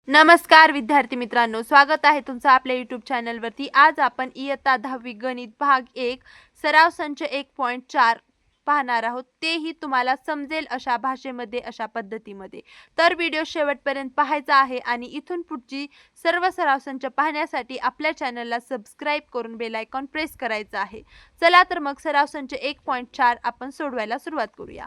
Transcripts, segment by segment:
नमस्कार विद्यार्थी मित्रांनो, स्वागत आहे तुमचं आपल्या YouTube चॅनलवरती। आज आपण इयत्ता 10वी गणित भाग 1 सराव संच 1.4 पाहणार आहोत, तेही तुम्हाला समजेल अशा भाषेमध्ये, अशा पद्धतीमध्ये। तर व्हिडिओ शेवटपर्यंत पाहायचा आहे आणि इथून पुढची सर्व सराव संच पाहण्यासाठी आपल्या चॅनलला सबस्क्राइब करून बेल आयकॉन प्रेस करायचा आहे। चला तर मग सराव संच 1.4 आपण सोडवायला सुरुवात करूया।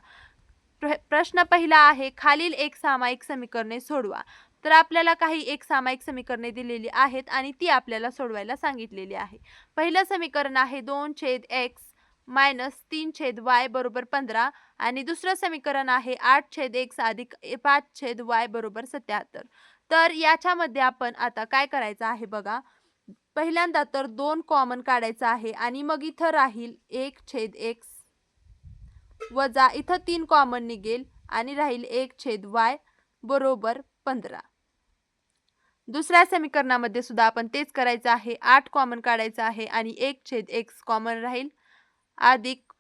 प्रश्न पहिला आहे, खालील एक सामायिक समीकरणे सोडवा। तर आपल्याला काही एक सामायिक समीकरणे दिलेली आहेत आणि ती आपल्याला सोडवायला सांगितलेली आहे। पहिलं समीकरण आहे 2/x - 3/y बरोबर 15 आणि दुसरं समीकरण आहे 8/x अधिक 5/y बरोबर 77। तर याच्यामध्ये आपण आता काय करायचं आहे बघा, पहिल्यांदा तर 2 कॉमन काढायचा आहे आणि मग इथं राहील 1/x वजा इथं 3 कॉमन निघेल आणि राहील 1/y बरोबर 15। दुसऱ्या समीकरणामध्ये सुद्धा आपण तेच करायचं आहे, 8 कॉमन काढायचं आहे आणि 1/x कॉमन राहील अधिक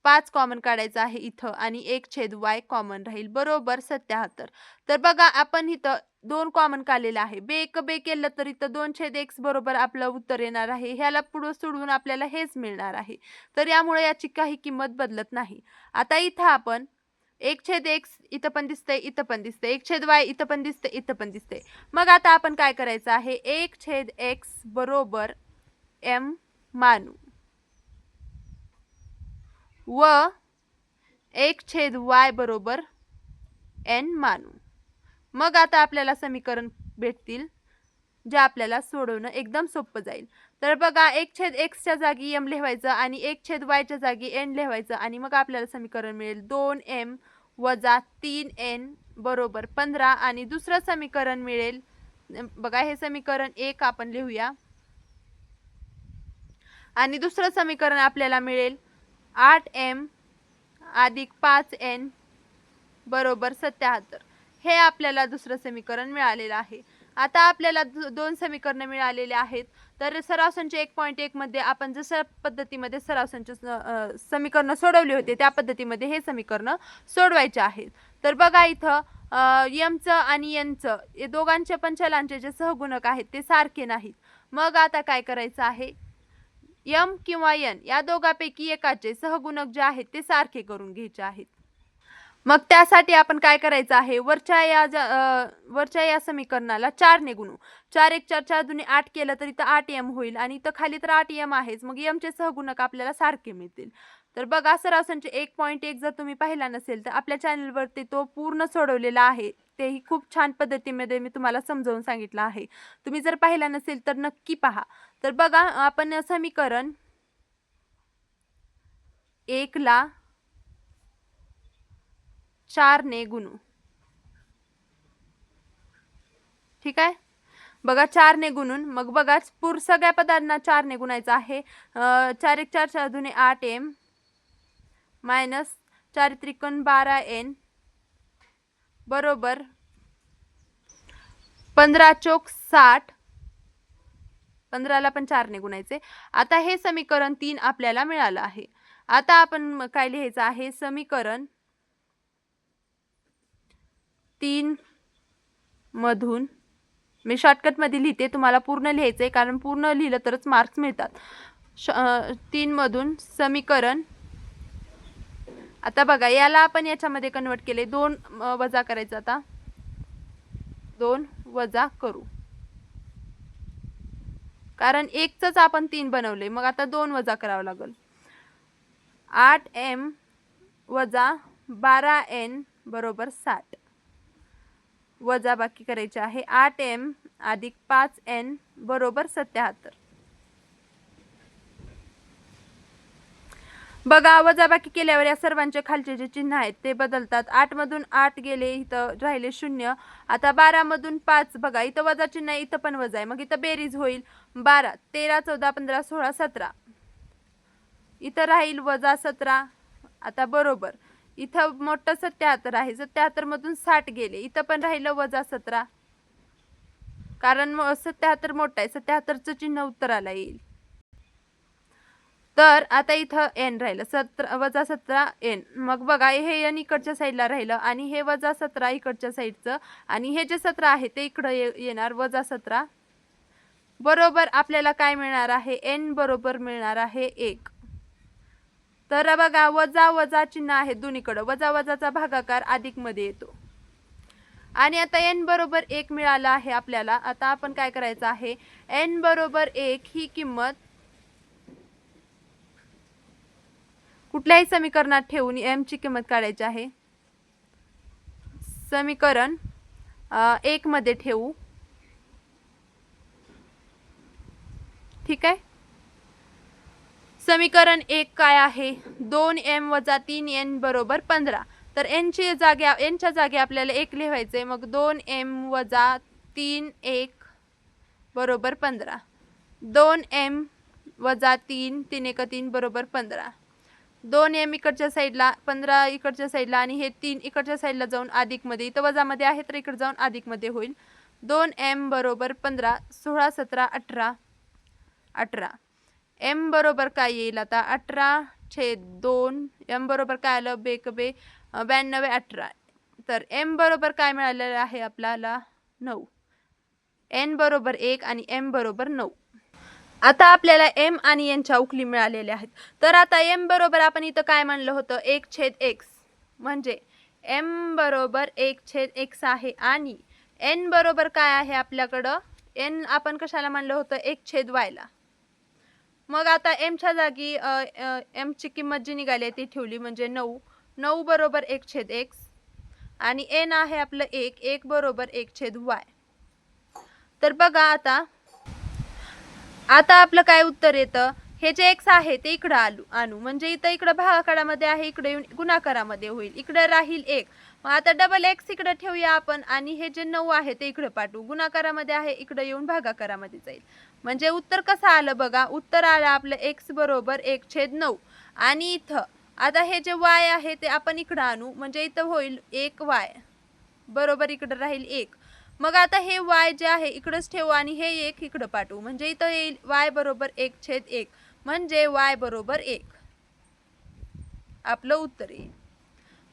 5 कॉमन काढायचं आहे इथं आणि 1/y कॉमन राहील बरोबर 77। तर बघा आपण इथं 2 कॉमन काढलेलं आहे, बे केलं तर इथं 2/x बरोबर आपलं उत्तर येणार आहे। ह्याला पुढे सोडवून आपल्याला हेच मिळणार आहे, तर यामुळे याची काही किंमत बदलत नाही। आता इथं आपण 1/x इथं पण दिसतंय, इथं पण दिसतंय, 1/y इथं पण दिसतंय, इथं पण दिसतंय। मग आता आपण काय करायचं आहे, 1/x बरोबर m मानू व 1/y बरोबर n मानू। मग आता आपल्याला समीकरण भेटतील जे आपल्याला सोडवणं एकदम सोपं जाईल। तर बघा 1/x च्या जागी m लिहायचं आणि 1/y च्या जागी n लिहायचं आणि मग आपल्याला समीकरण मिळेल 2m वजा 3n बरोबर 15 आणि दुसरं समीकरण मिळेल बघा, हे समीकरण 1 आपण लिहूया आणि दुसरं समीकरण आपल्याला मिळेल 8m अधिक 5n बरोबर 77। हे आपल्याला दुसरं समीकरण मिळालेलं आहे। आता आपल्याला दोन समीकरणे मिळालेली आहेत, तर सराव संच 1.1 मध्ये आपण जशा पद्धतीमध्ये सराव संच समीकरण सोडवले होते त्या पद्धतीमध्ये हे समीकरण सोडवायचे आहेत। तर बघा इथं m चं आणि n चं हे दोघांचे पण चलांचे जे सहगुणक आहेत ते सारखे नाहीत। मग आता काय करायचं आहे, m किंवा n या दोघांपैकी एकाचे सहगुणक जे आहेत ते सारखे करून घ्यायचे आहेत। मग त्यासाठी आपण काय करायचं आहे, वरच्या या समीकरणाला 4 ने गुणू। 4 1 4 4 दुनी 8 केलं तर इथं 8m होईल आणि इथं खाली तर 8m आहेच, मग m चे सहगुणक आपल्याला सारखे मिळतील। तर बघा सराव संच 1.1 जर तुम्ही पाहिला नसेल तर आपल्या चॅनलवरती तो पूर्ण सोडवलेला आहे, तेही खूप छान पद्धतीमध्ये मी तुम्हाला समजावून सांगितलं आहे। तुम्ही जर पाहिला नसेल तर नक्की पहा। तर बघा आपण समीकरण 1 ला 4 ने गुणू, ठीक आहे। बघा 4 ने गुणून मग बघा सगळ्या पदांना 4 ने गुणायचं आहे। 4 1 4 4 दुने 8m मायनस 4 त्रिकोण 12n बरोबर 15 चौक 60। 15 ला पण 4 ने गुणायचे। आता हे समीकरण 3 आपल्याला मिळालं आहे। आता आपण काय लिहायचं आहे, समीकरण 3 मधून मी शॉर्टकट मध्ये लिहिते, तुम्हाला पूर्ण लिहायचंय कारण पूर्ण लिहिलं तरच मार्क्स मिळतात। 3 मधून समीकरण, आता बघा याला आपण याच्यामध्ये कन्वर्ट केले, 2 वजा करायचं, आता 2 वजा करू कारण 1 चंच आपण 3 बनवले, मग आता 2 वजा करावं लागेल। 8m वजा 12n बरोबर 60 वजा बाकी करायचे आहे 8m अधिक 5n बरोबर 77। बघा वजाबाकी केल्यावर या सर्वांचे खालचे जे चिन्ह आहेत ते बदलतात। 8 मधून 8 गेले, इथं राहिले 0। आता 12 मधून 5 बघा इथं वजा चिन्ह आहे, इथं पण वजा आहे, मग इथं बेरीज होईल 12 13 14 15 16 17, इथं राहील वजा 17। आता बरोबर इथं मोठं 77 आहे, 77 मधून 60 गेले, इथं पण राहिलं वजा 17 कारण 77 मोठं आहे, 77 चं चिन्ह उत्तराला येईल। तर आता इथं एन राहिलं 17 वजा 17 एन. मग बघा हे एन इकडच्या साईडला राहिलं आणि हे वजा 17 इकडच्या साईडचं आणि हे जे 17 आहे ते इकडं येणार वजा 17. बरोबर आपल्याला काय मिळणार आहे, एन बरोबर मिळणार आहे 1. तर बघा वजा वजा चिन्ह आहे दोन्हीकडे, वजा वजाचा भागाकार अधिक मध्ये येतो. आणि आता एन बरोबर 1 मिळाला आहे आपल्याला. आता आपण काय करायचं आहे, एन बरोबर 1 ही किंमत कुठल्याही समीकरणात ठेवून एम ची किंमत काढायची आहे. समीकरण 1 मध्ये ठेवू. ठीक आहे. समीकरण 1 काय आहे, 2m वजा 3n बरोबर 15. तर एनच्या जागी आपल्याला 1 लिहायचे. मग 2m वजा 3 1 बरोबर 15. 2m वजा 3 3 1 3 बरोबर 15. 2m इकडच्या साईडला, 15 इकडच्या साईडला आणि हे 3 इकडच्या साईडला जाऊन अधिक मध्ये, इथं वजा मध्ये आहे तर इकडे जाऊन अधिक मध्ये होईल. 2m बरोबर 15. 16 17 18 18. m बरोबर काय येईल आता, 18/2. m बरोबर काय आलं, बेक बे 92 18. तर m बरोबर काय मिळालेलं आहे आपल्याला, 9. n बरोबर 1 आणि m बरोबर 9. आता आपल्याला m आणि n च्या उकली मिळालेल्या आहेत. तर आता m बरोबर आपण इथं काय म्हणलं होतं, 1/x. म्हणजे m बरोबर 1/x आहे आणि n बरोबर काय आहे आपल्याकडं, n आपण कशाला म्हणलं होतं, 1/y ला. मग आता m च्या जागी m ची किंमत जी निघाली ती ठेवली म्हणजे 9. 9 बरोबर 1/x आणि n आहे आपलं 1. 1 बरोबर 1/y. तर बघा आता आपलं काय उत्तर येतं, हे जे x आहे ते इकडे आणू म्हणजे इकडे भागाकारामध्ये आहे, इकडे येऊन गुणाकारामध्ये होईल, इकडे राहील 1. मग आता डबल x इकडे ठेवूया आपण आणि हे जे 9 आहे ते इकडे पाठवू, गुणाकारामध्ये आहे इकडे येऊन भागाकारामध्ये जाईल. म्हणजे उत्तर कसं आलं बघा, उत्तर आलं आपलं x बरोबर 1/9. आणि इथं आता हे जे y आहे ते आपण इकडे आणू म्हणजे इथं होईल 1y बरोबर इकडे राहील 1. मग आता हे y जे आहे इकडेच ठेवू आणि हे 1 इकडे पाठवू म्हणजे इथं येईल y बरोबर 1/1 म्हणजे y बरोबर 1. आपलं उत्तर येईल.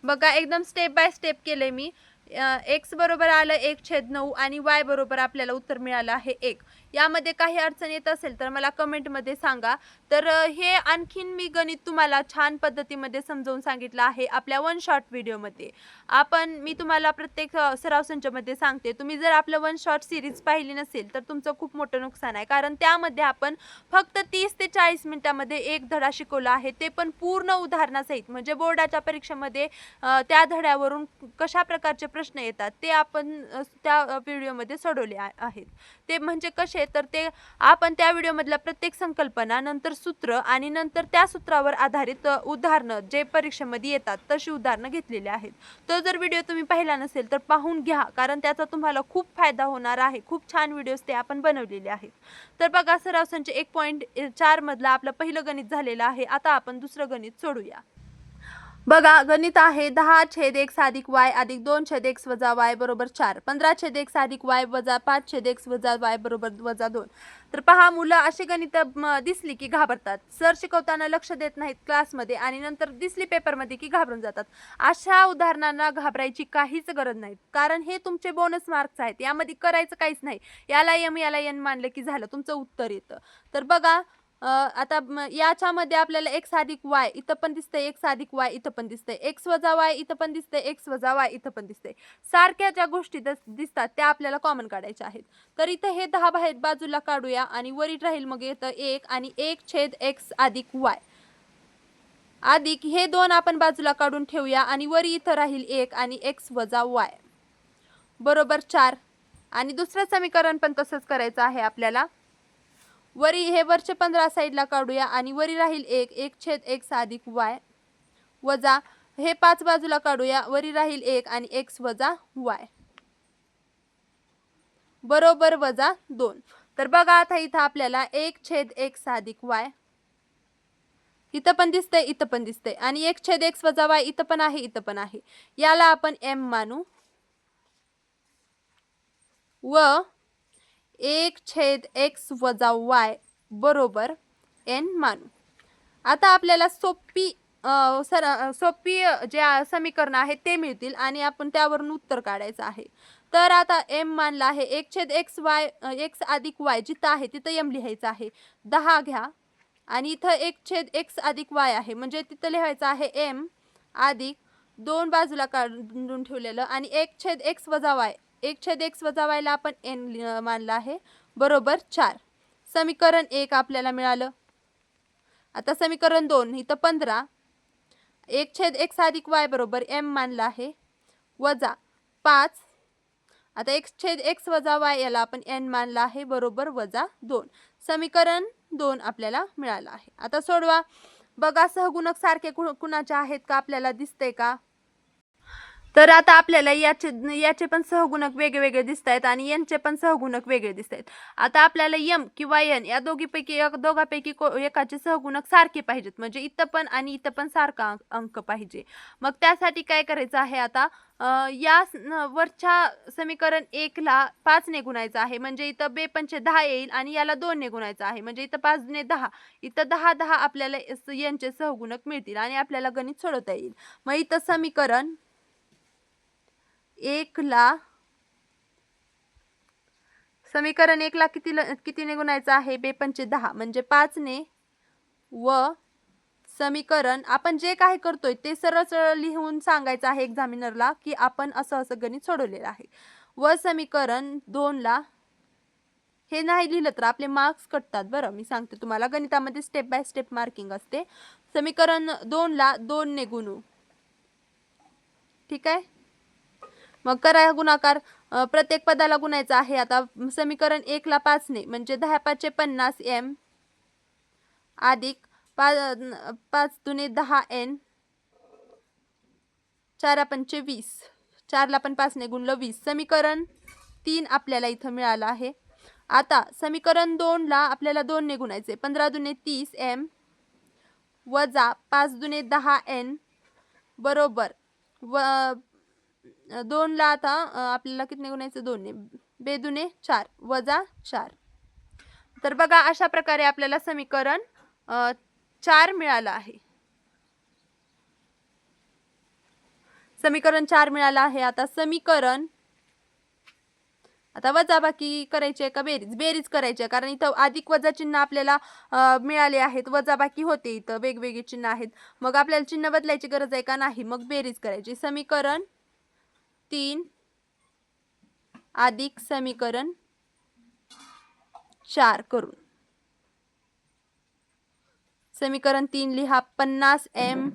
बघा एकदम स्टेप बाय स्टेप केले मी. x बरोबर आलं 1/9 आणि y बरोबर आपल्याला उत्तर मिळालं आहे 1. यामध्ये काही अडचण येत असेल तर मला कमेंट मध्ये सांगा. तर हे आणखीन मी गणित तुम्हाला छान पद्धतीमध्ये समजावून सांगितलं आहे आपल्या वन शॉट व्हिडिओमध्ये. मी तुम्हाला प्रत्येक सराव संचमध्ये सांगते, तुम्ही जर आपलं वन शॉट सिरीज पाहिली नसेल तर तुमचं खूप मोठं नुकसान आहे. कारण त्यामध्ये आपण फक्त 30 ते 40 मिनिटांमध्ये एक धडा शिकवला आहे, ते पण पूर्ण उदाहरणासहित. म्हणजे बोर्डाच्या परीक्षेमध्ये त्या धड्यावरून कशा प्रकारचे प्रश्न येतात ते आपण त्या व्हिडिओमध्ये सोडवले आहेत. ते म्हणजे कसे, तर ते आपण त्या व्हिडिओमधल्या प्रत्येक संकल्पना, नंतर सूत्र आणि नंतर त्या सूत्रावर आधारित उदाहरणं जे परीक्षेमध्ये येतात तशी उदाहरणं घेतलेली आहेत. तो जर व्हिडिओ तुम्ही पाहिला नसेल तर पाहून घ्या, कारण त्याचा तुम्हाला खूप फायदा होणार आहे. खूप छान व्हिडिओज ते आपण बनवलेले आहेत. तर बघा सराव संच 1.4 मधला आपलं पहिलं गणित झालेलं आहे. आता आपण दुसरं गणित सोडूया. बघा गणित आहे 10/x अधिक y अधिक 2/x वजा y बरोबर 4. 15/x अधिक y वजा 5/x वजा y बरोबर वजा 2. तर पहा, मुलं अशी गणित दिसली की घाबरतात. सर शिकवताना लक्ष देत नाहीत क्लासमध्ये आणि नंतर दिसली पेपरमध्ये की घाबरून जातात. अशा उदाहरणांना घाबरायची काहीच गरज नाही, कारण हे तुमचे बोनस मार्क्स आहेत. यामध्ये करायचं काहीच नाही. याला m याला n मानलं की झालं, तुमचं उत्तर येतं. तर बघा आता याच्यामध्ये आपल्याला x अधिक y इथं पण दिसतंय, x अधिक y इथं पण दिसतंय, x वजा y इथं पण दिसतंय, x वजा y इथं पण दिसतंय. सारख्या ज्या गोष्टी दिसतात त्या आपल्याला कॉमन काढायच्या आहेत. तर इथं हे 10 बाहेर बाजूला काढूया आणि वरी राहील मग येतं 1 आणि 1/x अधिक y अधिक हे 2 आपण बाजूला काढून ठेवूया आणि वरी इथं राहील 1 आणि x वजा y बरोबर 4. आणि दुसरं समीकरण पण तसंच करायचं आहे आपल्याला. वरी हे वरचे 15 साईडला काढूया आणि वरी राहील 1 1/x अधिक y वजा हे 5 बाजूला काढूया, वरी राहील 1 आणि x वजा y बरोबर वजा 2. तर बघा आता इथं आपल्याला 1/x अधिक y इथं पण दिसतंय, इथं पण दिसतंय आणि 1/x वजा y इथं पण आहे, इथं पण आहे. याला आपण m मानू व 1/x वजा y बरोबर n मानू. आता आपल्याला सोपी जे समीकरण आहेत ते मिळतील आणि आपण त्यावरून उत्तर काढायचं आहे. तर आता m मानला आहे 1/xy x अधिक y जिथं आहे तिथं m लिहायचं आहे. 10 घ्या आणि इथं 1/x अधिक y आहे म्हणजे तिथं लिहायचं आहे m अधिक 2 बाजूला काढून ठेवलेलं आणि 1/x वजा y 1/x वजा y ला आपण n मानला आहे बरोबर 4. समीकरण 1 आपल्याला मिळालं. आता समीकरण 2 इथं 15 1/x अधिक y बरोबर m मानला आहे वजा 5. आता 1/x वजा y याला आपण n मानला आहे बरोबर वजा 2. समीकरण 2 आपल्याला मिळालं आहे. आता सोडवा. बघा सहगुणक सारखे कुणाचे आहेत का आपल्याला दिसतंय का? तर आता आपल्याला याचे पण सहगुणक वेगवेगळे दिसत आहेत आणि यांचे पण सहगुणक वेगळे दिसत आहेत. आता आपल्याला m किंवा n या दोघांपैकी एकाचे सहगुणक सारखे पाहिजेत म्हणजे इथं पण आणि इथं पण सारखा अंक पाहिजे. मग त्यासाठी काय करायचं आहे आता या वरच्या समीकरण 1 ला 5 ने गुणायचं आहे म्हणजे इथं 2 पंचे 10 येईल आणि याला 2 ने गुणायचं आहे म्हणजे इथं 5 दुने 10 इथं 10 आपल्याला यांचे सहगुणक मिळतील आणि आपल्याला गणित सोडवता येईल. मग इथं समीकरण 1 ला कितीने गुणायचं आहे 2 पंचे 10 म्हणजे 5 ने व समीकरण आपण जे काही करतोय ते सरळ सरळ लिहून सांगायचं आहे एक्झामिनरला की आपण असं गणित सोडवलेलं आहे. व समीकरण 2 ला हे नाही लिहिलं तर आपले मार्क्स कटतात बरं. मी सांगते तुम्हाला गणितामध्ये स्टेप बाय स्टेप मार्किंग असते. समीकरण 2 ला 2 ने गुणू. ठीक आहे. मग करा गुणाकार. प्रत्येक पदाला गुणायचा आहे. आता समीकरण 1 ला 5 ने म्हणजे 10 5 50 m अधिक 5 दुने 10 n 4 पंचे 20 4 ला पण 5 ने गुणलं 20. समीकरण 3 आपल्याला इथं मिळालं आहे. आता समीकरण 2 ला आपल्याला 2 ने गुणायचे 15 दुने 30 m वजा 5 दुने 10 n बरोबर 2 ला आता आपल्याला किती गुणायचं 2 ने 2 दुने 4 वजा 4. तर बघा अशा प्रकारे आपल्याला समीकरण 4 मिळालं आहे. समीकरण 4 मिळालं आहे. आता समीकरण वजाबाकी करायची का बेरीज करायची आहे कारण इथं अधिक वजा चिन्ह आपल्याला मिळाले आहेत. वजाबाकी होते इथं वेगवेगळे चिन्ह आहेत. मग आपल्याला चिन्ह बदलायची गरज आहे का नाही. मग बेरीज करायची. समीकरण 3 अधिक समीकरण 4 करून समीकरण 3 लिहा 50 m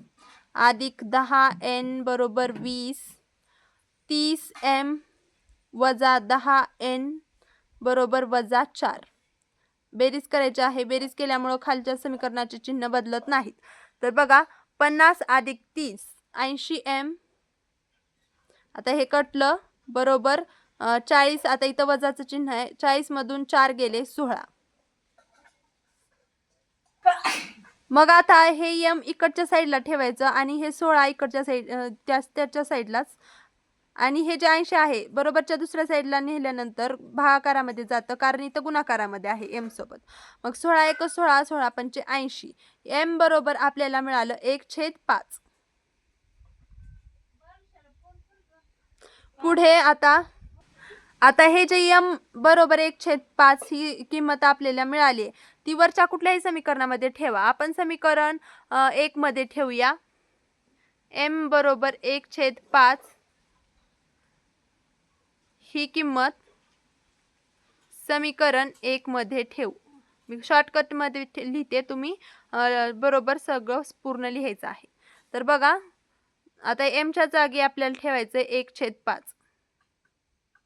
अधिक 10 n बरोबर 20 30 m वजा 10 n बरोबर वजा 4. बेरीज करायची आहे. बेरीज केल्यामुळे खालच्या समीकरणाचे चिन्ह बदलत नाहीत. तर बघा 50 अधिक 30 80 m आता हे कटलं बरोबर 40. आता इथं वजाचं चिन्ह आहे 40 मधून 4 गेले 16. मग आता हे m इकडच्या साईडला ठेवायचं आणि हे 16 इकडच्या त्याच्या साईडलाच आणि हे जे 80 आहे बरोबरच्या दुसऱ्या साईडला नेल्यानंतर भागाकारामध्ये जातं कारण इथं गुणाकारामध्ये आहे m सोबत. मग 16 1 16 16 पंचे 80 m बरोबर आपल्याला मिळालं 1/5. पुढे आता हे जे m बरोबर 1/5 ही किंमत आपल्याला मिळाली ती वरच्या कुठल्याही समीकरणामध्ये ठेवा. आपण समीकरण 1 मध्ये ठेवूया. m बरोबर 1/5 ही किंमत समीकरण 1 मध्ये ठेवू. मी शॉर्टकट मध्ये लिहिते तुम्ही बरोबर सगळं पूर्ण लिहायचं आहे. तर बघा आता m च्या जागी आपल्याला ठेवायचं 1/5.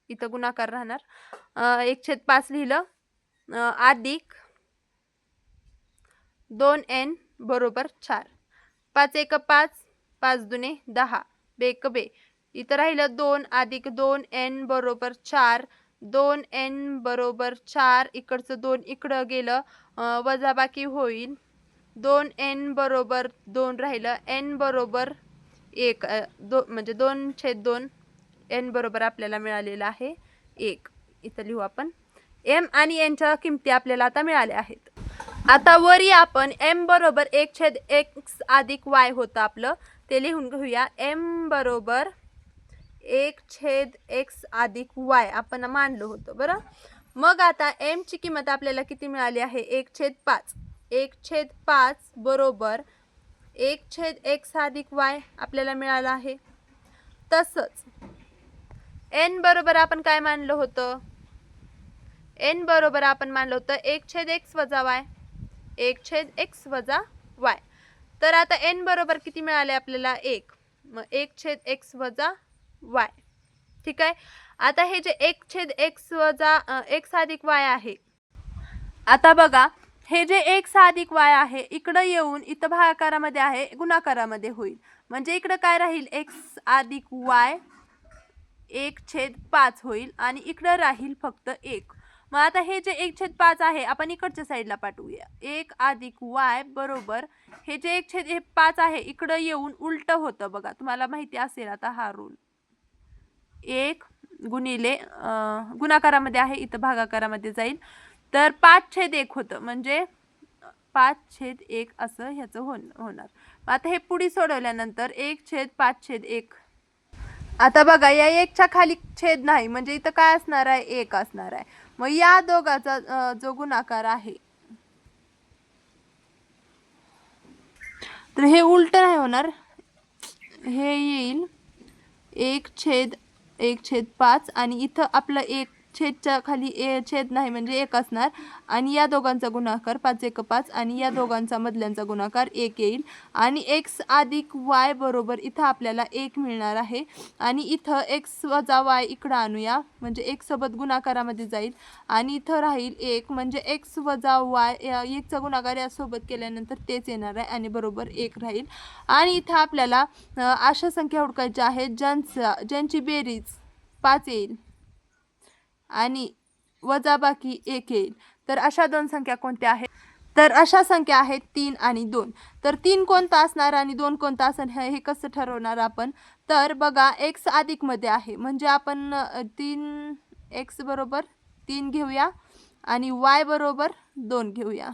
इथं गुणाकार राहणार 1/5 लिहिलं अधिक 2n बरोबर 4 5 1 5 5 दुने 10 बेक बे इथं राहिलं 2 अधिक 2n बरोबर 4 2n बरोबर 4 इकडचं 2 इकडं गेलं वजाबाकी होईल 2n बरोबर 2 राहिलं n बरोबर 1 म्हणजे 2/2 n बरोबर आपल्याला मिळालेला आहे 1. इथं लिहू आपण m आणि n च्या किमती आपल्याला आता मिळाल्या आहेत. आता वरी आपण m बरोबर 1/x अधिक y होतं आपलं, ते लिहून घेऊया. m बरोबर 1/x अधिक y आपण मांडलं होतं बरं. मग आता m ची किंमत आपल्याला किती मिळाली आहे? 1/5. 1/5 बरोबर 1/x अधिक y आपल्याला मिळाला आहे. तसंच n बरोबर आपण काय मानलं होतं? n बरोबर आपण मानलं होतं 1/x वजा y. 1/x वजा y. तर आता n बरोबर किती मिळाले आपल्याला? 1. मग 1/x वजा y. ठीक आहे. आता हे जे 1/x वजा x अधिक y आहे, आता बघा हे जे x अधिक y आहे इकडं येऊन इथं भागाकारामध्ये आहे, गुणाकारामध्ये होईल. म्हणजे इकडं काय राहील? x अधिक y 1/5 होईल आणि इकडं राहील फक्त 1. मग आता हे जे 1/5 आहे आपण इकडच्या साईडला पाठवूया. 1 अधिक y बरोबर हे जे 1/5 आहे इकडं येऊन उलट होतं बघा, तुम्हाला माहिती असेल आता हा रूल. 1 गुणिले गुणाकारामध्ये आहे, इथं भागाकारामध्ये जाईल. तर 5/1 होतं, म्हणजे 5/1 असं ह्याचं होणार. आता हे पुढे सोडवल्यानंतर 1/5/1. आता बघा या 1च्या खाली छेद नाही, म्हणजे इथं काय असणार आहे? 1 असणार आहे. मग या दोघाचा जो गुणाकार आहे तर हे उलट नाही होणार, हे येईल 1/1/5 आणि इथं आपलं 1 छेदच्या खाली छेद नाही म्हणजे 1 असणार आणि या दोघांचा गुणाकार 5×1=5 आणि या दोघांचा मधल्यांचा गुणाकार 1 येईल आणि x अधिक y बरोबर इथं आपल्याला 1 मिळणार आहे आणि इथं x वजा y इकडं आणूया, म्हणजे 1 सोबत गुणाकारामध्ये जाईल आणि इथं राहील 1, म्हणजे x वजा y 1चा गुणाकार यासोबत केल्यानंतर तेच येणार आहे आणि बरोबर 1 राहील. आणि इथं आपल्याला अशा संख्या हुडकायच्या आहेत ज्यांची बेरीज 5 येईल आणि वजाबाकी 1 येईल. तर अशा दोन संख्या कोणत्या आहेत? तर अशा संख्या आहेत 3 आणि 2. तर 3 कोणता असणार आणि 2 कोणता असणार हे कसं ठरवणार आपण? तर बघा x अधिक मध्ये आहे, म्हणजे आपण 3x बरोबर 3 घेऊया आणि y बरोबर 2 घेऊया.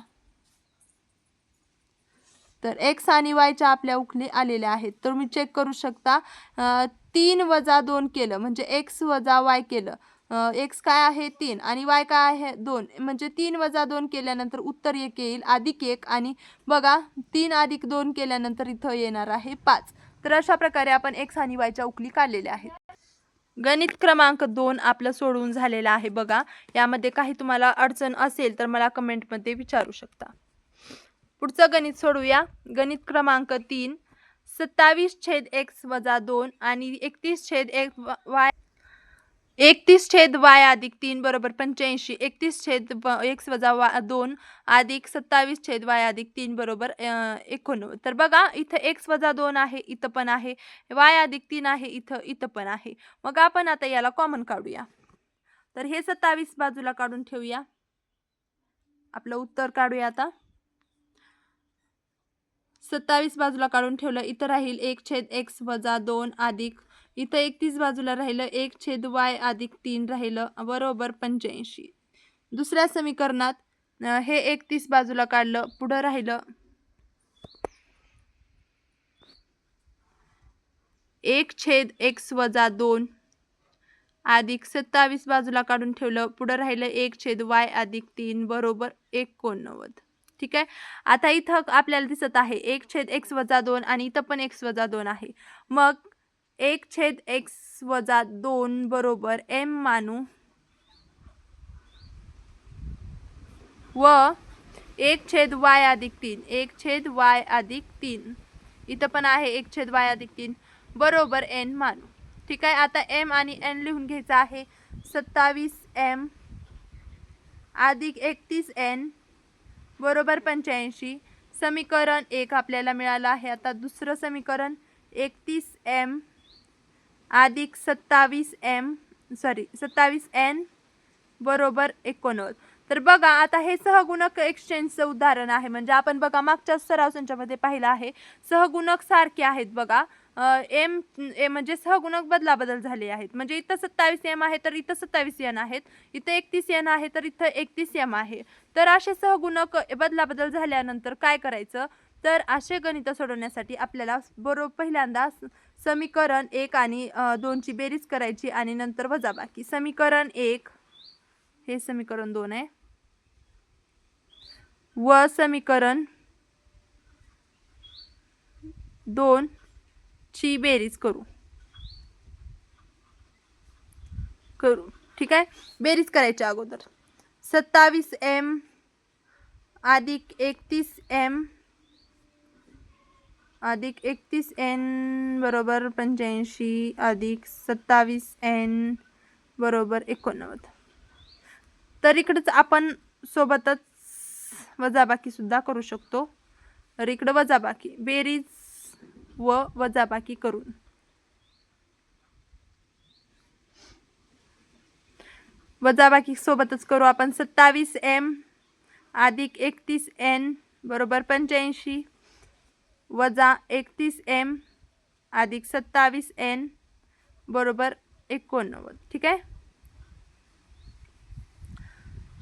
तर x आणि y च्या आपल्या उकली आलेल्या आहेत. तर मी चेक करू शकता. 3 वजा 2 केलं म्हणजे x वजा y केलं. x काय आहे? 3 आणि y काय आहे? 2. म्हणजे 3 वजा 2 केल्यानंतर उत्तर 1 येईल अधिक 1 आणि बघा 3 अधिक 2 केल्यानंतर इथं येणार आहे 5. तर अशा प्रकारे आपण x आणि y च्या उकली काढलेल्या आहेत. गणित क्रमांक 2 आपलं सोडवून झालेलं आहे बघा. यामध्ये काही तुम्हाला अडचण असेल तर मला कमेंटमध्ये विचारू शकता. पुढचं गणित सोडूया. गणित क्रमांक 3 27/x वजा 2 आणि 31/y अधिक 3 बरोबर 85. 31/x वजा 2 अधिक 27/y अधिक 3 बरोबर 89. तर बघा इथं x वजा 2 आहे, इथं पण आहे, y अधिक 3 आहे, इथं पण आहे. मग आपण आता याला कॉमन काढूया. तर हे 27 बाजूला काढून ठेवूया. आपलं उत्तर काढूया आता. 27 बाजूला काढून ठेवलं, इथं राहील 1/x वजा 2 अधिक इथं 31 बाजूला राहिलं 1/y अधिक 3 राहिलं बरोबर 85. दुसऱ्या समीकरणात हे 31 बाजूला काढलं, पुढं राहिलं 1/x वजा 2 अधिक 27 बाजूला काढून ठेवलं, पुढं राहिलं 1/y अधिक 3 बरोबर 89. ठीक आहे. आता इथं आपल्याला दिसत आहे 1/x वजा 2 आणि इथं पण x वजा 2 आहे. मग 1/x वजा 2 बरोबर m मानू व 1/y अधिक 3 1/y अधिक 3 इथं पण आहे 1/y अधिक 3 बरोबर n मानू. ठीक आहे. आता m आणि n लिहून घ्यायचं आहे. 27m अधिक 31n बरोबर 85. समीकरण 1 आपल्याला मिळालं आहे. आता दुसरं समीकरण 31m अधिक 27n बरोबर 89. तर बघा आता हे सहगुणक एक्सचेंजचं उदाहरण आहे. म्हणजे आपण बघा मागच्या सराव संचामध्ये पाहिलं आहे सहगुणक सारखे आहेत बघा. एम म्हणजे सहगुणक बदलाबदल झाले आहेत. म्हणजे इथं 27 एम आहे तर इथं 27 एन आहेत, इथं 31 एन आहे तर इथं 31 एम आहे. तर असे सहगुणक बदलाबदल झाल्यानंतर काय करायचं, तर असे गणित सोडवण्यासाठी आपल्याला पहिल्यांदा समीकरण 1 आणि 2 ची बेरीज करायची आणि नंतर वजाबाकी. समीकरण 1 हे समीकरण 2 आहे व समीकरण 2 ची बेरीज करू. ठीक आहे. बेरीज करायच्या अगोदर 27 एम अधिक 31 एम अधिक 31 एन बरोबर 85 अधिक 27 एन बरोबर 89. तर इकडेच आपण सोबतच वजाबाकी सुद्धा करू शकतो. तर इकडे वजाबाकी, बेरीज व वजाबाकी करून वजाबाकी सोबतच करू आपण. 27 एम अधिक 31 एन बरोबर 85 वजा 31 एम अधिक 27 एन बरोबर 89. ठीक आहे.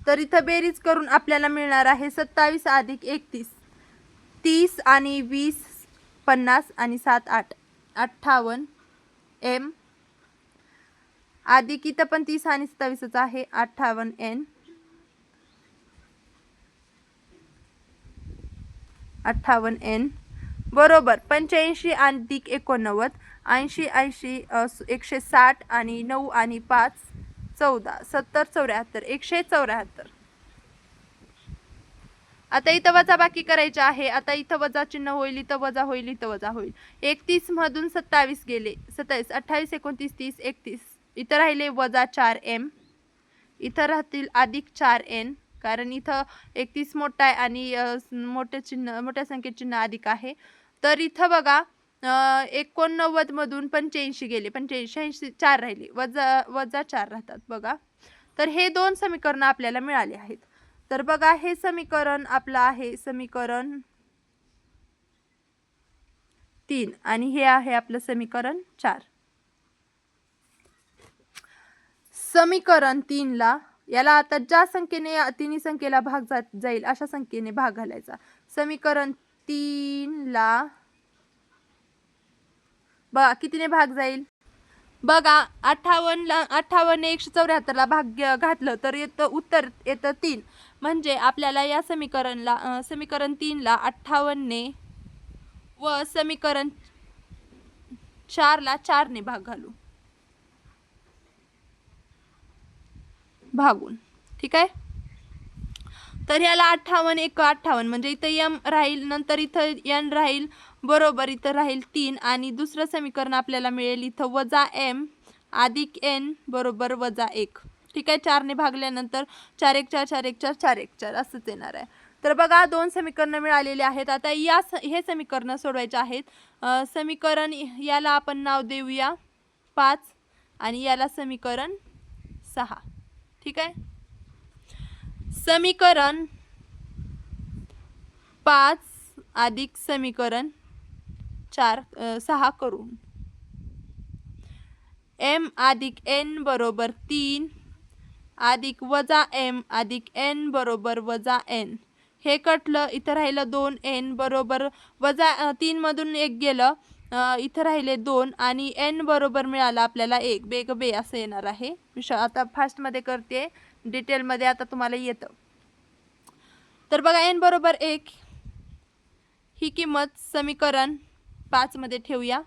तर इथं बेरीज करून आपल्याला मिळणार आहे 27 अधिक 31 30 आणि 20 50 आणि 7 8 58 एम अधिक इथं पण 30 आणि 27 आहे 58 एन 58 एन बरोबर 85 अधिक 89 80 80 160 आणि 9 आणि 5 14 70 74 174. आता इथं वजाबाकी करायची आहे. आता इथं वजा चिन्ह होईल, इथं वजा होईल, इथं वजा होईल. 31 मधून 27 गेले, 27 28 29 30 31. इथं राहिले वजा 4 एम, इथं राहतील अधिक 4 एन, कारण इथं 31 मोठा आहे आणि मोठ्या संख्येत चिन्ह अधिक आहे. तर इथं बघा 89 मधून 85 गेले, 85 4 राहिले, वजा 4 राहतात बघा. तर हे दोन समीकरण आपल्याला मिळाले आहेत. तर बघा हे समीकरण आपलं आहे समीकरण 3 आणि हे आहे आपलं समीकरण 4. समीकरण 3 ला याला आता ज्या संख्येने तिन्ही संख्येला भाग जाईल अशा संख्येने भाग घालायचा. समीकरण 3 ला बघा कितीने भाग जाईल, बघा 58 ला 58 ने 174 ला भाग घातलं तर येतं उत्तर येतं 3. म्हणजे आपल्याला या समीकरण 3 ला 58 ने व समीकरण 4 ला 4 ने भाग घालू भागून. ठीक आहे. तर याला 58 1 58 म्हणजे इथं एम राहील, नंतर इथं एन राहील बरोबर, इथं राहील 3 आणि दुसरं समीकरण आपल्याला मिळेल इथं वजा एम अधिक एन बरोबर वजा 1. ठीक आहे. 4 ने भागल्यानंतर 4 1 4 4 1 4 4 1 4 असंच येणार आहे. तर बघा दोन समीकरण मिळालेले आहेत. आता हे समीकरण सोडवायचे आहेत. समीकरण याला आपण नाव देऊया 5 आणि याला समीकरण 6. ठीक आहे. समीकरण 5 अधिक समीकरण 6 करून एम अधिक एन बरोबर 3 अधिक वजा एम अधिक एन बरोबर वजा एन. हे कटलं, इथं राहिलं 2 एन बरोबर वजा 3 मधून 1 गेलं, इथं राहिले 2 आणि एन बरोबर मिळाला आपल्याला 1. बेग बे असं येणार आहे. आता फास्टमध्ये करते, डिटेलमध्ये आता तुम्हाला येतं. तर बघा एन बरोबर 1 ही किंमत समीकरण 5 मध्ये ठेवूया.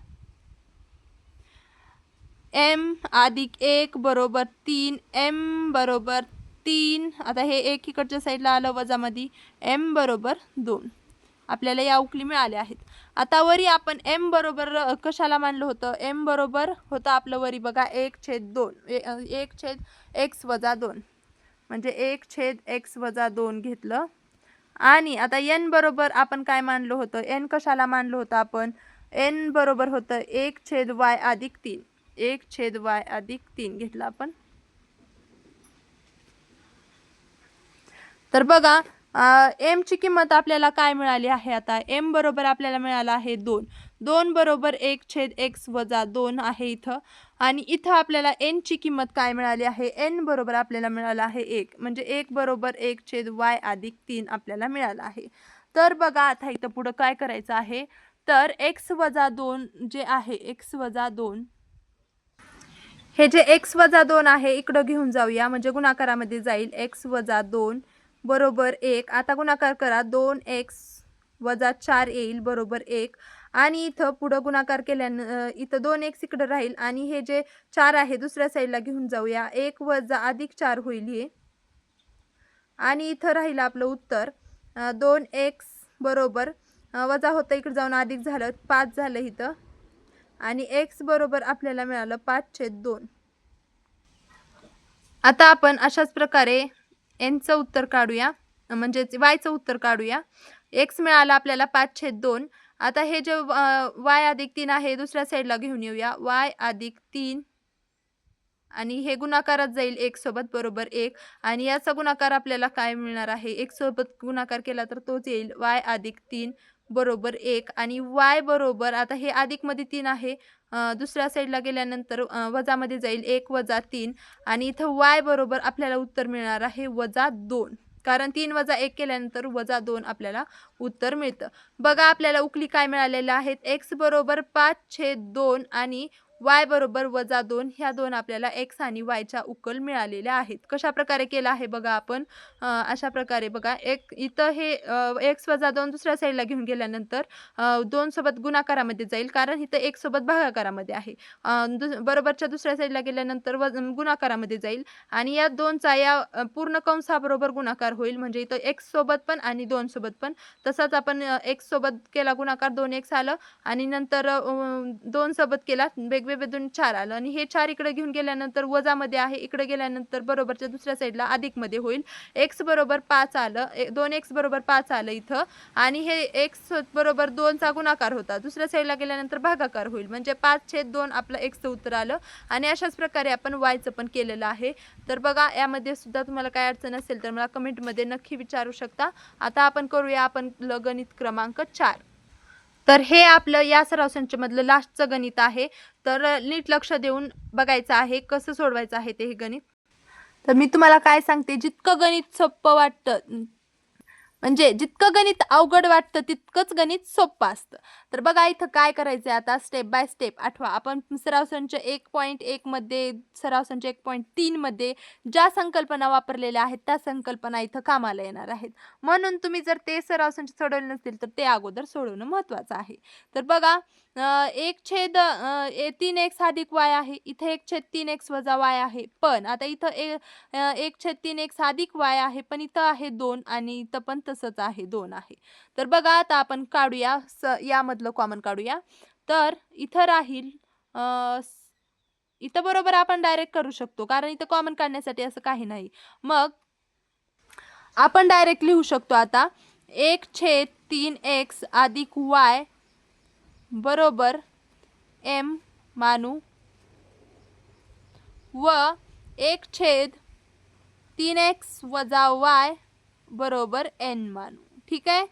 एम अधिक 1 बरोबर 3 एम बरोबर 3. आता हे 1 इकडच्या साईडला आलं वजामध्ये, एम बरोबर 2. आपल्याला या उकली मिळाल्या आहेत. आता वरी आपण एम बरोबर कशाला मानलं होतं, एम बरोबर होतं आपलं वरी बघा 1/2 1/x वजा 2 म्हणजे 1/x वजा 2 घेतलं. आणि आता एन बरोबर आपण काय मानलं होतं, एन कशाला मानलं होतं आपण, एन बरोबर होतं 1/y अधिक 3 1/y अधिक 3 घेतला आपण. तर बघा एम ची किंमत आपल्याला काय मिळाली आहे. आता एम बरोबर आपल्याला मिळाला आहे 2. 2 बरोबर 1/x वजा 2 आहे इथं. आणि इथं आपल्याला n ची किंमत काय मिळाली आहे, n बरोबर आपल्याला मिळालं आहे 1, म्हणजे 1 बरोबर 1/y अधिक 3 आपल्याला मिळालं आहे. तर बघा आता इथं पुढं काय करायचं आहे, तर x वजा 2 जे आहे, x वजा 2 हे जे x वजा 2 आहे इकडं घेऊन जाऊया, म्हणजे गुणाकारामध्ये जाईल. x वजा 2 बरोबर 1. आता गुणाकार करा, 2x वजा 4 येईल बरोबर 1. आणि इथं पुढं गुणाकार केल्यानं इथं 2x इकडं राहील आणि हे जे 4 आहे दुसऱ्या साईडला घेऊन जाऊया. 1 वजा अधिक 4 होईल हे. आणि इथं राहील आपलं उत्तर 2x बरोबर वजा होतं इकडे जाऊन अधिक झालं 5 झालं इथं. आणि x बरोबर आपल्याला मिळालं 5/2. आता आपण अशाच प्रकारे nचं उत्तर काढूया, म्हणजे yचं उत्तर काढूया. x मिळाला आपल्याला 5/2. आता हे जे y अधिक 3 आहे दुसऱ्या साईडला घेऊन येऊया. y अधिक 3 आणि हे गुणाकारात जाईल 1 सोबत बरोबर 1. आणि याचा गुणाकार आपल्याला काय मिळणार आहे, 1 सोबत गुणाकार केला तर तोच येईल y अधिक 3 बरोबर 1. आणि y बरोबर आता हे अधिक मध्ये 3 आहे, दुसऱ्या साईडला गेल्यानंतर वजामध्ये जाईल 1 वजा 3. आणि इथं y बरोबर आपल्याला उत्तर मिळणार आहे वजा 2, कारण 3 वजा 1 केल्यानंतर वजा 2 आपल्याला उत्तर मिळतं. बघा आपल्याला उकली काय मिळालेल्या आहेत, x बरोबर 5/2 आणि y बरोबर वजा 2. ह्या दोन आपल्याला x आणि y च्या उकल मिळालेल्या आहेत. कशा प्रकारे केलं आहे बघा आपण, अशा प्रकारे बघा, एक इथं हे x वजा 2 दुसऱ्या साईडला घेऊन गेल्यानंतर 2 सोबत गुणाकारामध्ये जाईल, कारण इथं 1 सोबत भागाकारामध्ये आहे. बरोबरच्या दुसऱ्या साईडला गेल्यानंतर गुणाकारामध्ये जाईल आणि या 2चा या पूर्ण कंसाबरोबर गुणाकार होईल, म्हणजे इथं x सोबत पण आणि 2 सोबत पण. तसाच आपण x सोबत केला गुणाकार 2x आलं आणि नंतर 2 सोबत केला वेगवेगळे 2 4 आलं आणि हे 4 इकडे घेऊन गेल्यानंतर वजामध्ये आहे, इकडे गेल्यानंतर बरोबरच्या दुसऱ्या साईडला अधिक मध्ये होईल. x बरोबर 5 आलं, 2x बरोबर 5 आलं इथं. आणि हे x बरोबर 2 चा गुणाकार होता, दुसऱ्या साईडला गेल्यानंतर भागाकार होईल, म्हणजे 5/2 आपलं x चं उत्तर आलं. आणि अशाच प्रकारे आपण y चं पण केलेलं आहे. तर बघा यामध्ये सुद्धा तुम्हाला काय अडचण असेल तर मला कमेंटमध्ये नक्की विचारू शकता. आता आपण करूया आपण गणित क्रमांक 4. तर हे आपलं या सराव संचमधलं लास्टचं गणित आहे. तर नीट लक्ष देऊन बघायचं आहे कसं सोडवायचं आहे ते हे गणित. तर मी तुम्हाला काय सांगते, जितकं गणित सोपं वाटतं, म्हणजे जितकं गणित अवघड वाटतं तितकंच गणित सोपं असतं. तर बघा इथं काय करायचं आहे, आता स्टेप बाय स्टेप आठवा. आपण सराव संच 1.1 मध्ये, सराव संच 1.3 मध्ये ज्या संकल्पना वापरलेल्या आहेत त्या संकल्पना इथं कामाला येणार आहेत. म्हणून तुम्ही जर ते सराव संच सोडवले नसतील तर ते अगोदर सोडवणं महत्त्वाचं आहे. तर बघा 1/3x अधिक y आहे, इथे 1/3x वजा y आहे. पण आता इथं 1/3x अधिक y आहे, पण इथं आहे 2 आणि इथं पण तसंच आहे 2 आहे. तर बघा आता आपण काढूया, यामधलं कॉमन काढूया. तर इथं राहील इथं बरोबर आपण डायरेक्ट करू शकतो, कारण इथं कॉमन काढण्यासाठी असं काही नाही. मग आपण डायरेक्ट लिहू शकतो आता 1/3x अधिक y बरोबर m मानू व 1/3x वजा y बरोबर n मानू. ठीक आहे.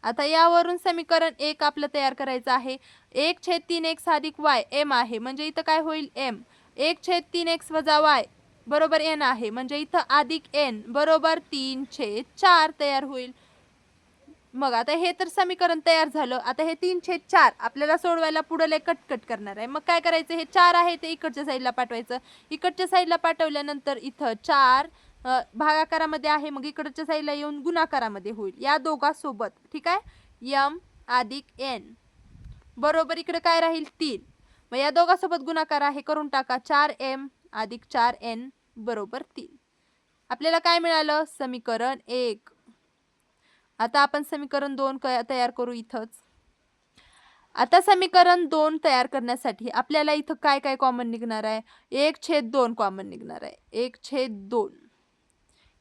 आता यावरून समीकरण 1 आपलं तयार करायचं आहे. 1/3x अधिक y m आहे, म्हणजे इथं काय होईल m. 1/3x वजा y बरोबर n आहे, म्हणजे इथं अधिक n बरोबर 3/4 तयार होईल. मग आता हे तर समीकरण तयार झालं. आता हे 3/4 आपल्याला सोडवायला पुढे कट करणार आहे. मग काय करायचं, हे 4 आहे ते इकडच्या साईडला पाठवायचं. इकडच्या साईडला पाठवल्यानंतर इथं 4 भागाकारामध्ये आहे, मग इकडच्या साईडला येऊन गुणाकारामध्ये होईल या दोघांसोबत. ठीक आहे, m अधिक n बरोबर इकडे काय राहील 3. मग या दोघांसोबत गुणाकार आहे, करून टाका. 4m अधिक 4n बरोबर 3. आपल्याला काय मिळालं, समीकरण 1. आता आपण समीकरण 2 तयार करू इथंच. आता समीकरण 2 तयार करण्यासाठी आपल्याला इथं काय काय कॉमन निघणार आहे, 1/2 कॉमन निघणार आहे. 1/2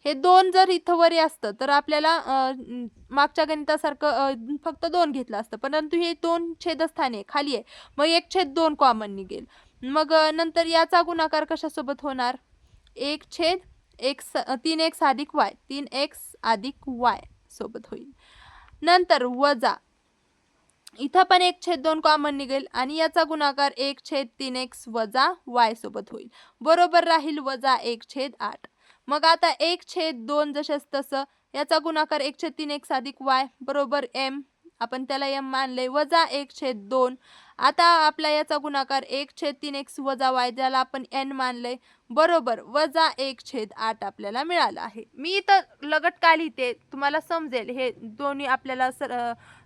हे 2 जर इथं वरी असतं तर आपल्याला मागच्या गणितासारखं फक्त 2 घेतलं असतं, परंतु हे 2 छेदस्थानी खाली आहे, मग 1/2 कॉमन निघेल. मग नंतर याचा गुणाकार कशासोबत होणार, 3x अधिक y, 3x अधिक y सोबत होईल. नंतर वजा इथं पण 1/2 कॉमन निघेल आणि याचा गुणाकार 1/3x वजा y सोबत होईल. बरोबर राहील -1/8. मग आता 1/2 जशास तसं याचा गुणाकार 1/3x अधिक y बरोबर m. आपण त्याला m मानले वजा 1/2. आता आपला याचा गुणाकार 1/3x वजा y ज्याला आपण n मानले बरोबर वजा 1/8 आपल्याला मिळालं आहे. मी इथं लगट का लिहिते तुम्हाला समजेल हे दोन्ही आपल्याला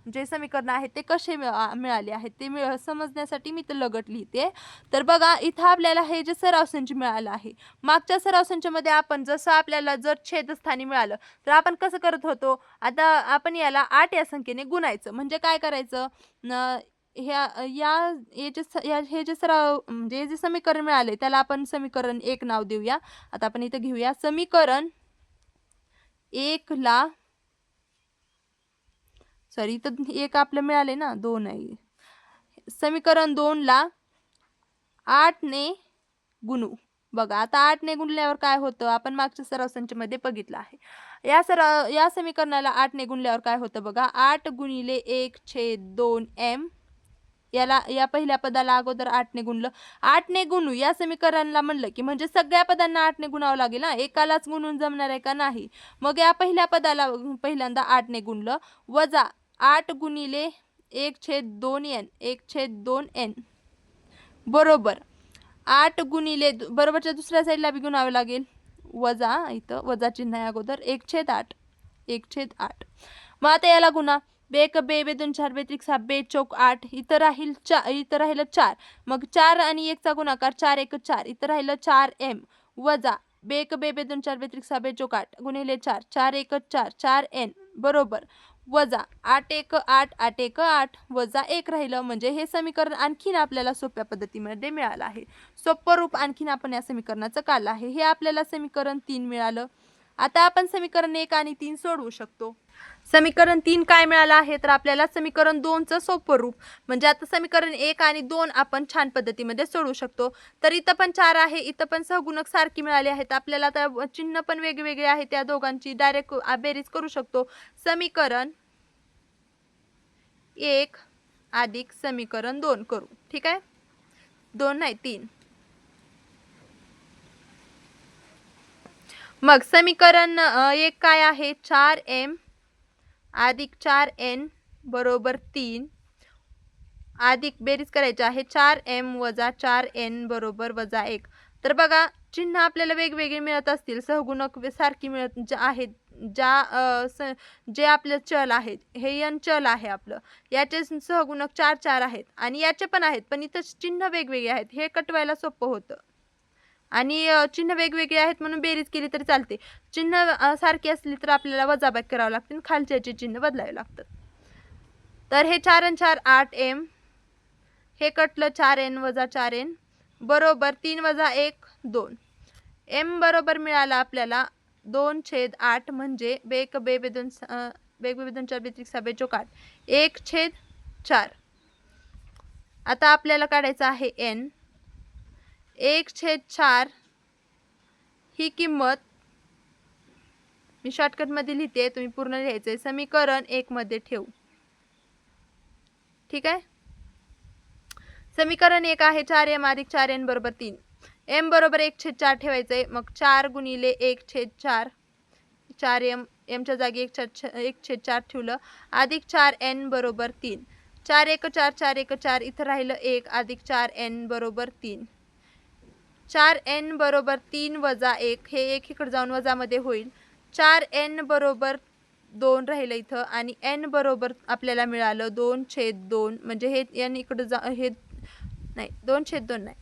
जे समीकरण आहे ते कसे मिळाले आहेत ते समजण्यासाठी मी ते लगट लिहिते. तर बघा इथं आपल्याला हे जे सराव संच मिळालं आहे, मागच्या सराव संचामध्ये आपण जसं आपल्याला जर छेदस्थानी मिळालं तर आपण कसं करत होतो, आता आपण याला 8 या संख्येने गुणायचं. म्हणजे काय करायचं, हे जे सराव म्हणजे हे जे समीकरण मिळाले त्याला आपण समीकरण 1 नाव देऊया. आता आपण इथं घेऊया समीकरण 1 ला सॉरी इथं 1 आपलं मिळाले ना, 2 आहे. समीकरण 2 ला 8 ने गुणू. बघा आता 8 ने गुणल्यावर काय होतं आपण मागच्या सराव संचामध्ये बघितलं आहे. या समीकरणाला 8 ने गुणल्यावर काय होतं बघा, 8 गुणिले 1/2 m. या पहिल्या पदाला अगोदर 8 ने गुणलं. 8 ने गुणू या समीकरणाला म्हणलं की म्हणजे सगळ्या पदांना 8 ने गुणावं लागेल ना, एकालाच गुणून जमणार आहे का नाही. मग या पहिल्या पदाला पहिल्यांदा 8 ने गुणलं वजा 8 गुणिले 1/2n 1/2n बरोबर 8 गुणिले बरोबरच्या दुसऱ्या साईडला बी गुणावं लागेल वजा, इथं वजा चिन्ह आहे अगोदर 1/8 1/8. मग आता याला गुणा 2 1 2 2 2 4 2 3 6 2 चौक 8. इथं राहिलं 4. मग 4 आणि 1 चा गुणाकार 4 1 4. इथं राहिलं 4m वजा 2 1 2 2 2 4 2 3 6 2 चौक 8 गुणिले 4 4 1 4 4n बरोबर वजा 8 1 8 8 1 8 वजा 1 राहिलं. म्हणजे हे समीकरण आणखीन आपल्याला सोप्या पद्धतीमध्ये मिळालं आहे. सोपं रूप आणखीन आपण या समीकरणाचं काढलं आहे. हे आपल्याला समीकरण 3 मिळालं. आता आपण समीकरण 1 आणि 3 सोडवू शकतो. समीकरण 3 काय मिळालं आहे तर आपल्याला समीकरण 2चं सोपं रूप. म्हणजे आता समीकरण 1 आणि 2 आपण छान पद्धतीमध्ये सोडवू शकतो. तर इथं पण 4 आहे, इथं पण सहगुणक सारखी मिळाले आहेत आपल्याला. तर चिन्ह पण वेगवेगळे आहेत, त्या दोघांची डायरेक्ट बेरीज करू शकतो. समीकरण 1 अधिक समीकरण 2 करू. ठीक आहे, 2 नाही 3. मग समीकरण 1 काय आहे 4m अधिक 4n बरोबर 3 अधिक बेरीज करायची आहे 4m वजा 4n बरोबर वजा 1. तर बघा चिन्ह आपल्याला वेगवेगळे मिळत असतील, सहगुणक सारखी मिळत आहेत. जे आपले चल आहेत, हे n चल आहे आपलं, याचे सहगुणक 4 4 आहेत आणि याचे पण आहेत, पण इथं चिन्ह वेगवेगळे आहेत. हे कटवायला सोपं होतं आणि चिन्ह वेगवेगळे आहेत म्हणून बेरीज केली तरी चालते. चिन्ह सारखी असली तर आपल्याला वजाबाकी करावं लागते, खालच्याचे चिन्ह बदलावे लागतात. तर हे 4 आणि 4 8m, हे कटलं 4n वजा 4n बरोबर 3 वजा 1 2. m बरोबर मिळाला आपल्याला 2/8 म्हणजे 2 1 2 2 2 2 2 4 2 6 2 चौक 8 1/4. आता आपल्याला काढायचं आहे n. 1/4 ही किंमत मी शॉर्टकट मध्ये लिहिते, तुम्ही पूर्ण लिहायचंय. समीकरण 1 मध्ये ठेवू. ठीक आहे, समीकरण 1 आहे 4m अधिक 4n बरोबर 3. m बरोबर 1/4 ठेवायचंय. मग 4 गुणिले 1/4 4m, m च्या जागी 1/4 ठेवलं अधिक 4n बरोबर 3. 4 1 4 4 1 4 इथं राहिलं 1 अधिक 4n बरोबर 3. 4n बरोबर 3 वजा 1, हे 1 इकडे जाऊन वजामध्ये होईल. 4n बरोबर 2 राहिलं इथं आणि n बरोबर आपल्याला मिळालं 2/2. म्हणजे हे n इकडे हे नाही 2/2 नाही,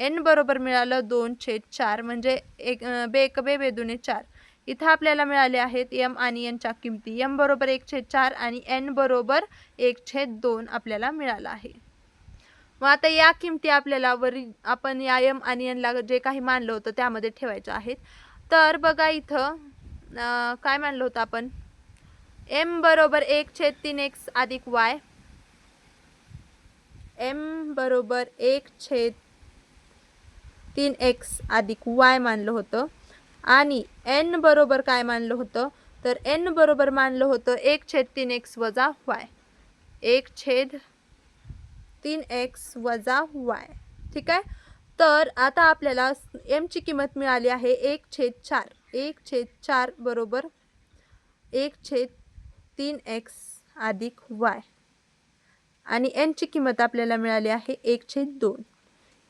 n बरोबर मिळालं 2/4 म्हणजे 1 2 2 2 4. इथं आपल्याला मिळाले आहेत m आणि n च्या किमती. m बरोबर 1/4 आणि n बरोबर 1/2 आपल्याला मिळाला आहे. मग आता या किमती आपल्याला आपण या m आणि n ला जे काही मानलं होतं त्यामध्ये ठेवायचं आहेत. तर बघा इथं काय मानलं होतं आपण, m बरोबर 1/3x अधिक y, m बरोबर 1/3x अधिक y मानलं होतं आणि n बरोबर काय मानलं होतं तर n बरोबर मानलं होतं 1/3x वजा y. 1/3 3x वजा y. ठीक आहे. तर आता आपल्याला m ची किंमत मिळाली आहे 1/4. 1/4 बरोबर 1/3x अधिक y. आणि n ची किंमत आपल्याला मिळाली आहे 1/2.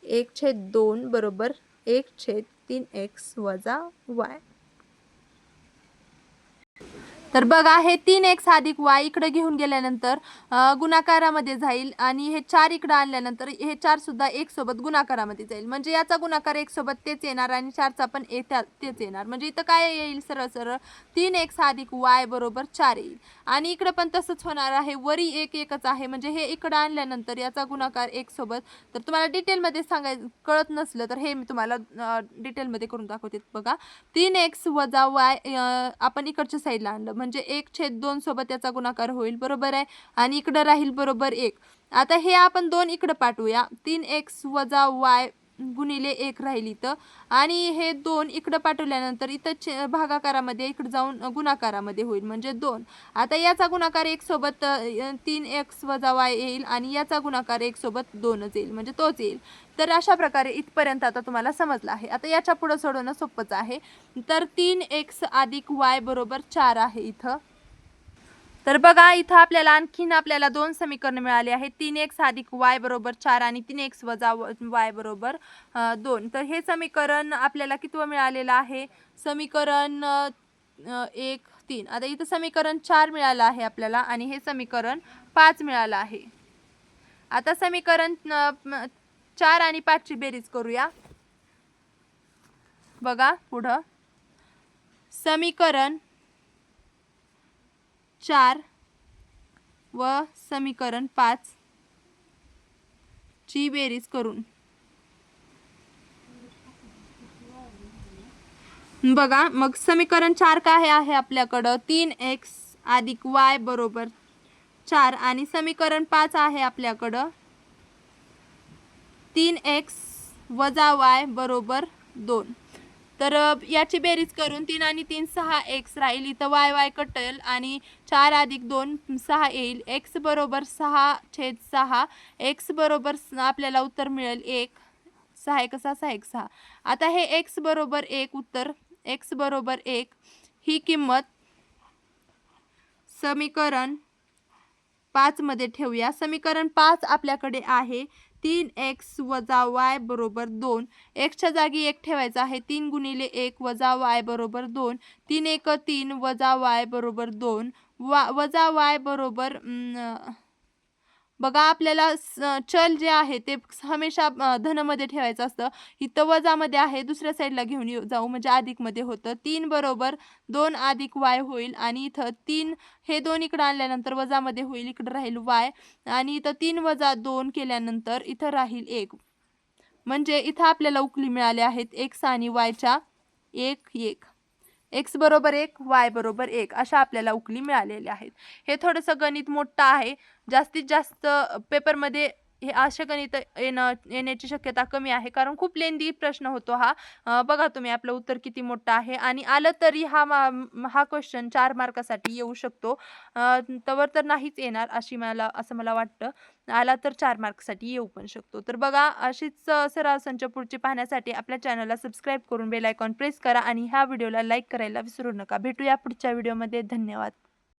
1/2 बरोबर 1/3x वजा y. तर बघा हे 3x अधिक y इकडे घेऊन गेल्यानंतर गुणाकारामध्ये जाईल आणि हे 4 इकडे आणल्यानंतर हे 4 सुद्धा 1 सोबत गुणाकारामध्ये जाईल. म्हणजे याचा गुणाकार 1 सोबत तेच येणार आणि 4 चा पण तेच येणार. म्हणजे इथं काय येईल सरळ सरळ 3x अधिक y बरोबर 4 येईल. आणि इकडे पण तसंच होणार आहे. वरी 1 एकच आहे म्हणजे हे इकडे आणल्यानंतर याचा गुणाकार 1 सोबत. तर तुम्हाला डिटेलमध्ये कळत नसलं तर हे मी तुम्हाला डिटेलमध्ये करून दाखवते. बघा 3x वजा y आपण इकडच्या साईडला आणलं म्हणजे 1/2 सोबत याचा गुणाकार होईल. बरोबर आहे. आणि इकडे राहील बरोबर 1. आता हे आपण 2 इकडे पाठवूया. 3x वजा y गुणिले 1 राहील इथं. आणि हे 2 इकडे पाठवल्यानंतर इथं भागाकारामध्ये इकडे जाऊन गुणाकारामध्ये होईल म्हणजे 2. आता याचा गुणाकार 1 सोबत 3x वजा y येईल आणि याचा गुणाकार 1 सोबत 2च येईल म्हणजे तोच येईल. तर अशा प्रकारे इथपर्यंत आता तुम्हाला समजलं आहे. आता याच्या पुढे सोडवणं सोपंच आहे. तर 3x अधिक y बरोबर 4 आहे इथं. तर बघा इथं आपल्याला 2 समीकरण मिळाले आहेत. 3x अधिक y बरोबर 4 आणि 3x वजा y बरोबर 2. तर हे समीकरण आपल्याला कितवं मिळालेलं आहे? समीकरण 1 3. आता इथं समीकरण 4 मिळालं आहे आपल्याला आणि हे समीकरण 5 मिळालं आहे. आता समीकरण 4 आणि 5 ची बेरीज करूया. बघा पुढं समीकरण 4 व समीकरण 5 ची बेरीज करून बघा मग समीकरण 4 काय आहे आपल्याकडं 3x अधिक y बरोबर 4 आणि समीकरण 5 आहे आपल्याकडं 3x वजा y बरोबर 2. तर याची बेरीज करून 3 आणि 3 6x राहील. इथं y कटेल आणि 4 अधिक 2 6 येईल. x बरोबर 6/6. x बरोबर आपल्याला उत्तर मिळेल 1. 6 1 6 6 1 6. आता हे x बरोबर 1 उत्तर x बरोबर 1 ही किंमत समीकरण 5 मध्ये ठेवूया. समीकरण 5 आपल्याकडे आहे 3x वजा y बरोबर 2. x च्या जागी 1 ठेवायचा आहे. 3 गुणिले 1 वजा y बरोबर 2. 3 1 3 वजा y बरोबर 2. वजा y बरोबर बघा आपल्याला चल जे आहे ते हमेशा धनमध्ये ठेवायचं असतं. इथं वजामध्ये आहे दुसऱ्या साईडला घेऊन जाऊ म्हणजे अधिकमध्ये होतं. 3 बरोबर 2 अधिक y होईल आणि इथं 3 हे 2 इकडे आणल्यानंतर वजामध्ये होईल. इकडे राहील y आणि इथं 3 वजा 2 केल्यानंतर इथं राहील 1. म्हणजे इथं आपल्याला उकली मिळाले आहेत x आणि y च्या 1 1. x बरोबर 1 y बरोबर 1 अशा आपल्याला उकली मिळालेल्या आहेत. हे थोडंसं गणित मोठं आहे. जास्तीत जास्त पेपरमध्ये हे असे गणित येण्याची शक्यता कमी आहे कारण खूप लेंदी प्रश्न होतो हा. बघा तुम्ही आपलं उत्तर किती मोठं आहे आणि आलं तरी हा क्वेश्चन 4 मार्कासाठी येऊ शकतो. तवर तर नाहीच येणार असं मला वाटतं. आला तर 4 मार्कसाठी येऊ पण शकतो. तर बघा अशीच सराव संच पुढची पाहण्यासाठी आपल्या चॅनलला सबस्क्राईब करून बेल आयकॉन प्रेस करा आणि ह्या व्हिडिओला लाईक करायला विसरू नका. भेटूया पुढच्या व्हिडिओमध्ये. धन्यवाद.